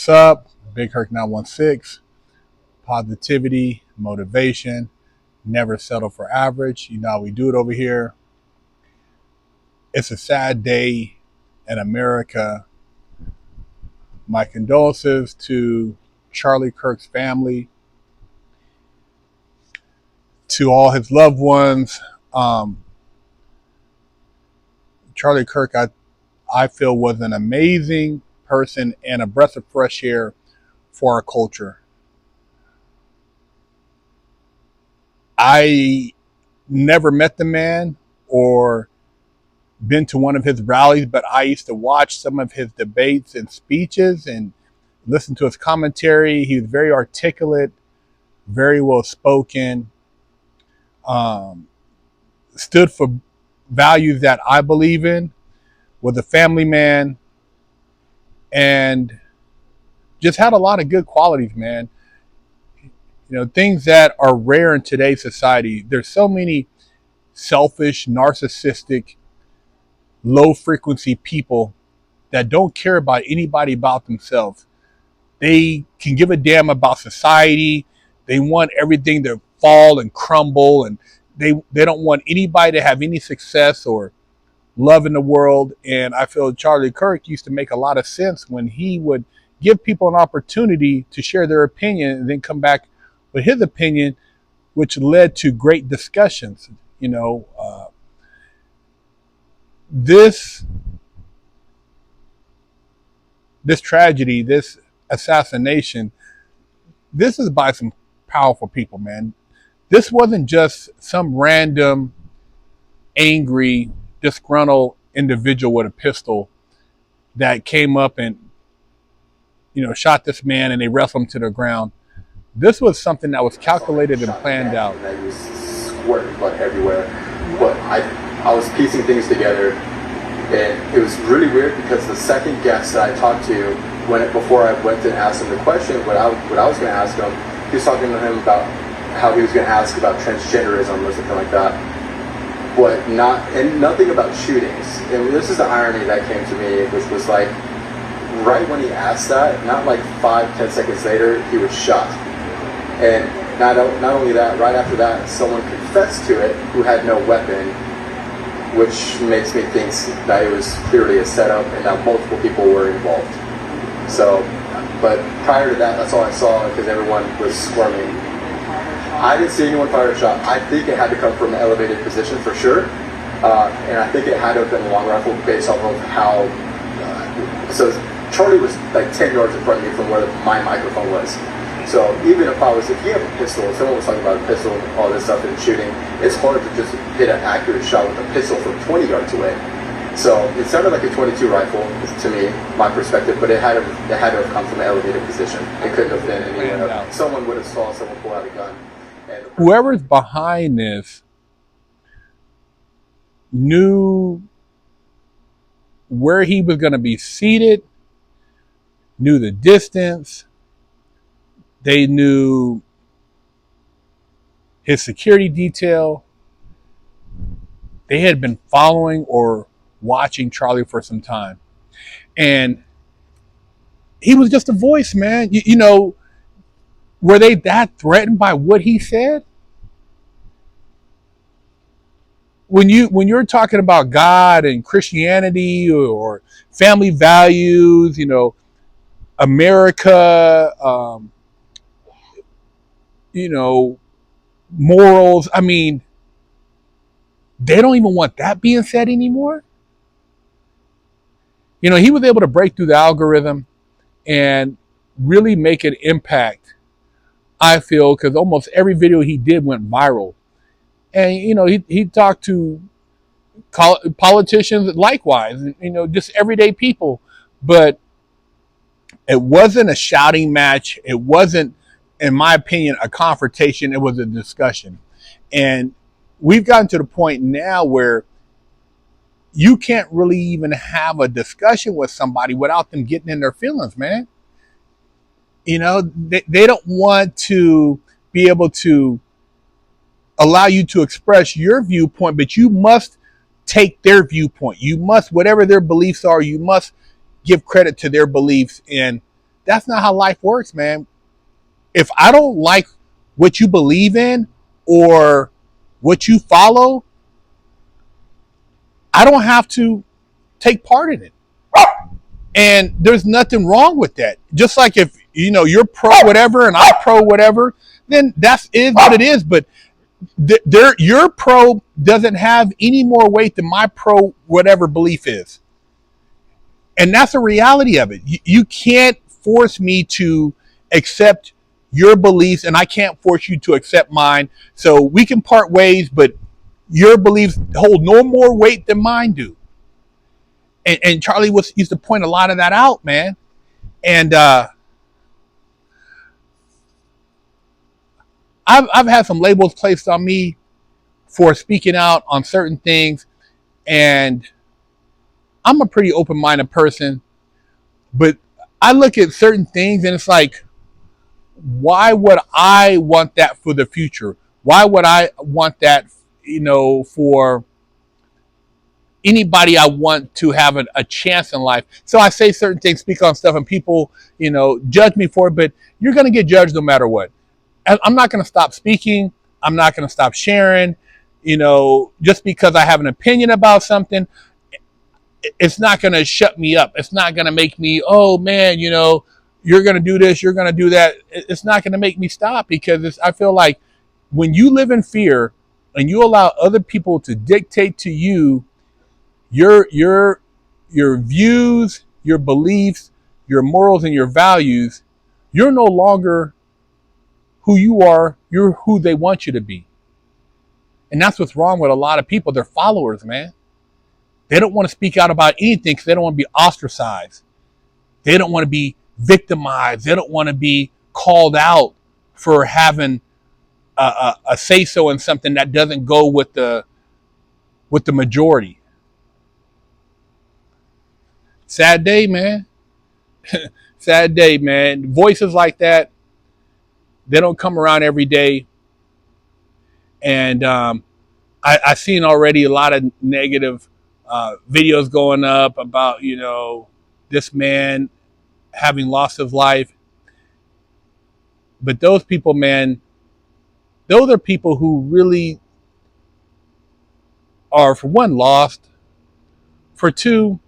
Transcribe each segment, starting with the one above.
What's up? BigHerc916. Positivity, motivation, never settle for average. You know how we do it over here. It's a sad day in America. My condolences to Charlie Kirk's family, to all his loved ones. Charlie Kirk, I feel, was an amazing person and a breath of fresh air for our culture. I never met the man or been to one of his rallies, but I used to watch some of his debates and speeches and listen to his commentary. He was very articulate, very well spoken, stood for values that I believe in, was a family man, and just had a lot of good qualities, man. You know, things that are rare in today's society. There's so many selfish, narcissistic, low frequency people that don't care about anybody about themselves. They can give a damn about society. They want everything to fall and crumble, and they don't want anybody to have any success or love in the world. And I feel Charlie Kirk used to make a lot of sense when he would give people an opportunity to share their opinion and then come back with his opinion, which led to great discussions. You know, this tragedy, this assassination, this is by some powerful people, man. This wasn't just some random, angry, disgruntled individual with a pistol that came up and, you know, shot this man and they wrestled him to the ground. This was something that was calculated and planned out. And I used squirt blood everywhere. But I was piecing things together, and it was really weird because the second guest that I talked to, before I went to ask him the question, what I was going to ask him, he was talking to him about how he was going to ask about transgenderism or something like that, but nothing about shootings. And this is the irony that came to me, which was like, right when he asked that, not like 5-10 seconds later, he was shot. And not only that, right after that, someone confessed to it who had no weapon, which makes me think that it was clearly a setup and that multiple people were involved. So, but prior to that, that's all I saw because everyone was squirming. I didn't see anyone fire a shot. I think it had to come from an elevated position for sure. And I think it had to have been a long rifle based off of how, so Charlie was like 10 yards in front of me from where my microphone was. So even if you have a pistol, if someone was talking about a pistol, all this stuff and shooting, it's hard to just hit an accurate shot with a pistol from 20 yards away. So it sounded like a 22 rifle to me, my perspective, but it had to have come from an elevated position. It couldn't have been anywhere else. Someone would have saw someone pull out a gun. And whoever's behind this knew where he was going to be seated, knew the distance. They knew his security detail. They had been following or watching Charlie for some time. And he was just a voice, man. You know, were they that threatened by what he said? When you're talking about God and Christianity or family values, you know, America, you know, morals, I mean, they don't even want that being said anymore. You know, he was able to break through the algorithm and really make an impact, I feel, because almost every video he did went viral. And, you know, he talked to politicians likewise, you know, just everyday people. But it wasn't a shouting match. It wasn't, in my opinion, a confrontation. It was a discussion. And we've gotten to the point now where you can't really even have a discussion with somebody without them getting in their feelings, man. You know, they don't want to be able to allow you to express your viewpoint, but you must take their viewpoint. You must, whatever their beliefs are, you must give credit to their beliefs. And That's not how life works, man. If I don't like what you believe in or what you follow, I don't have to take part in it. And there's nothing wrong with that. Just like if you're pro whatever and I'm pro whatever, then that is what it is. But your pro doesn't have any more weight than my pro whatever belief is. And that's the reality of it. You can't force me to accept your beliefs, and I can't force you to accept mine. So we can part ways, but your beliefs hold no more weight than mine do. And Charlie used to point a lot of that out, man. And I've had some labels placed on me for speaking out on certain things, and I'm a pretty open-minded person, but I look at certain things and it's like, why would I want that for the future? Why would I want that, for anybody I want to have a chance in life? So I say certain things, speak on stuff, and people, judge me for it, but you're going to get judged no matter what. I'm not going to stop speaking. I'm not going to stop sharing, just because I have an opinion about something. It's not going to shut me up. It's not going to make me, oh man, you're going to do this, you're going to do that. It's not going to make me stop, because I feel like when you live in fear and you allow other people to dictate to you your views, your beliefs, your morals, and your values, you're no longer who you are. You're who they want you to be. And that's what's wrong with a lot of people. They're followers, man. They don't want to speak out about anything because they don't want to be ostracized. They don't want to be victimized. They don't want to be called out for having a say-so in something that doesn't go with the majority. Sad day, man. Sad day, man. Voices like that, they don't come around every day. And I've seen already a lot of negative videos going up about, this man having lost his life. But those people, man, those are people who really are, for one, lost. For two,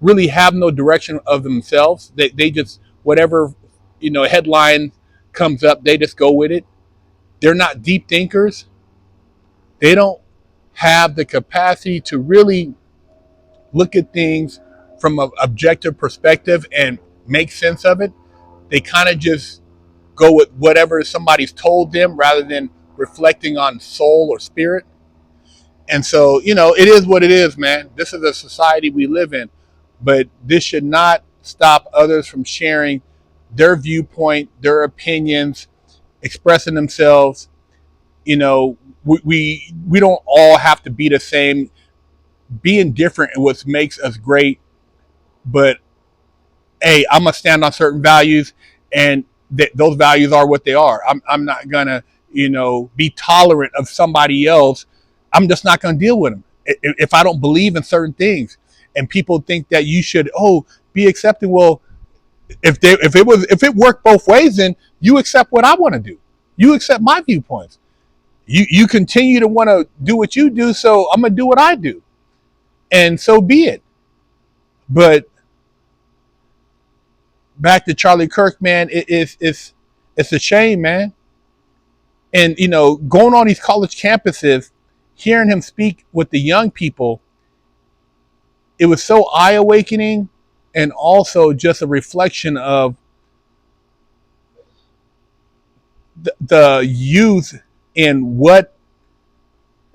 really have no direction of themselves. They just, whatever, headline comes up, they just go with it. They're not deep thinkers. They don't have the capacity to really look at things from an objective perspective and make sense of it. They kind of just go with whatever somebody's told them rather than reflecting on soul or spirit. And so, it is what it is, man. This is a society we live in, but this should not stop others from sharing their viewpoint, their opinions, expressing themselves. We don't all have to be the same. Being different is what makes us great. But hey, I'm gonna stand on certain values, and those values are what they are. I'm not gonna, be tolerant of somebody else. I'm just not gonna deal with them if I don't believe in certain things. And people think that you should, be accepting. Well, if it worked both ways, then you accept what I want to do. You accept my viewpoints. You continue to want to do what you do, so I'm gonna do what I do, and so be it. But back to Charlie Kirk, man, it's a shame, man. And going on these college campuses, hearing him speak with the young people, it was so eye-awakening, and also just a reflection of the youth and what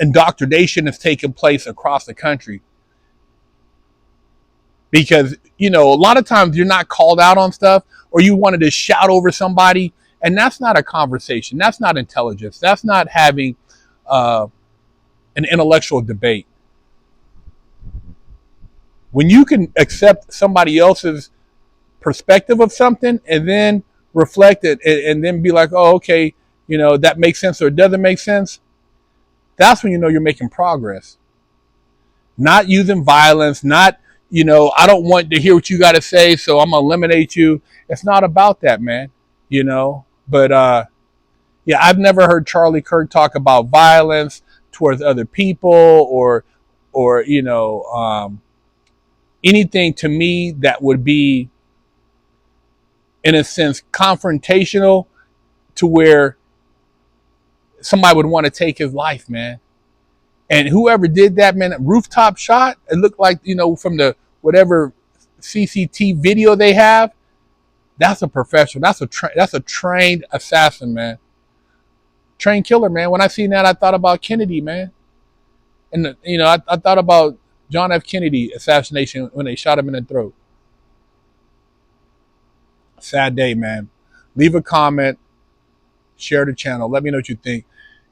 indoctrination has taken place across the country. Because, a lot of times you're not called out on stuff, or you wanted to shout over somebody, and that's not a conversation. That's not intelligence. That's not having an intellectual debate. When you can accept somebody else's perspective of something and then reflect it and then be like, oh, okay, that makes sense or it doesn't make sense, that's when you're making progress. Not using violence, not I don't want to hear what you got to say, so I'm gonna eliminate you. It's not about that, man. But yeah, I've never heard Charlie Kirk talk about violence towards other people or anything to me that would be, in a sense, confrontational to where somebody would want to take his life, man. And whoever did that, man, rooftop shot, it looked like, from the whatever CCTV video they have, that's a professional. That's a trained assassin, man. Trained killer, man. When I seen that, I thought about Kennedy, man. And, I thought about John F. Kennedy assassination when they shot him in the throat. Sad day, man. Leave a comment, share the channel. Let me know what you think.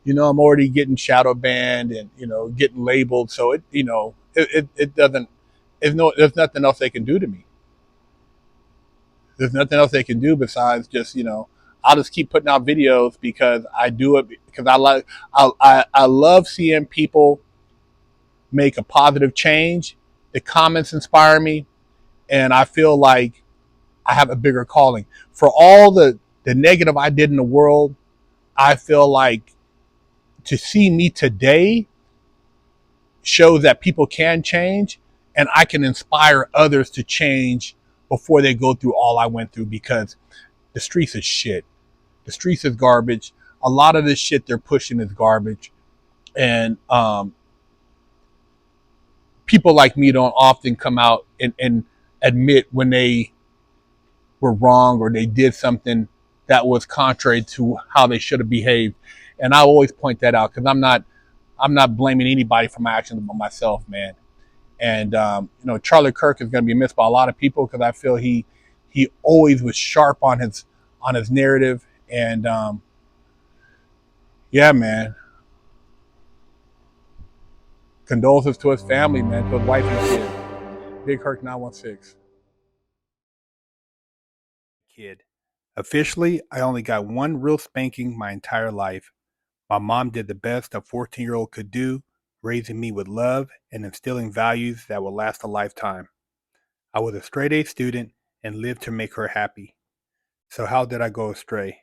I'm already getting shadow banned and, getting labeled. So it doesn't, there's nothing else they can do to me. There's nothing else they can do besides just, I'll just keep putting out videos because I do it because I love seeing people make a positive change. The comments inspire me, and I feel like I have a bigger calling. For all the negative I did in the world, I feel like to see me today shows that people can change, and I can inspire others to change before they go through all I went through, because the streets is shit. The streets is garbage. A lot of this shit they're pushing is garbage. And people like me don't often come out and admit when they were wrong or they did something that was contrary to how they should have behaved. And I always point that out because I'm not blaming anybody for my actions but myself, man. And Charlie Kirk is going to be missed by a lot of people because I feel he always was sharp on his narrative. And yeah, man. Condolences to his family, man, to his wife and kids. BigHerc916. Kid. Officially, I only got one real spanking my entire life. My mom did the best a 14-year-old could do, raising me with love and instilling values that will last a lifetime. I was a straight A student and lived to make her happy. So how did I go astray?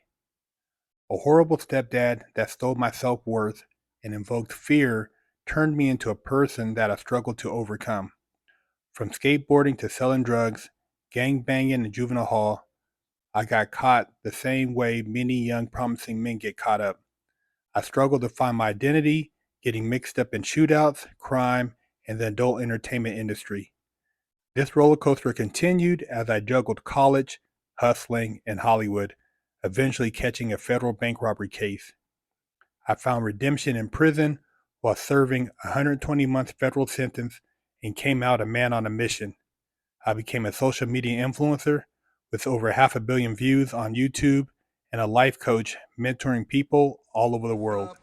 A horrible stepdad that stole my self-worth and invoked fear turned me into a person that I struggled to overcome. From skateboarding to selling drugs, gang banging in juvenile hall, I got caught the same way many young promising men get caught up. I struggled to find my identity, getting mixed up in shootouts, crime, and the adult entertainment industry. This roller coaster continued as I juggled college, hustling, and Hollywood, eventually catching a federal bank robbery case. I found redemption in prison while serving a 120-month federal sentence and came out a man on a mission. I became a social media influencer with over 500 million views on YouTube and a life coach mentoring people all over the world.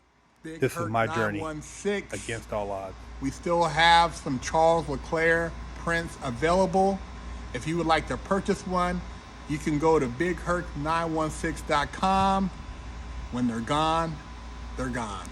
This is my journey against all odds. We still have some Charles Leclerc prints available. If you would like to purchase one, you can go to BigHerc916.com. When they're gone, they're gone.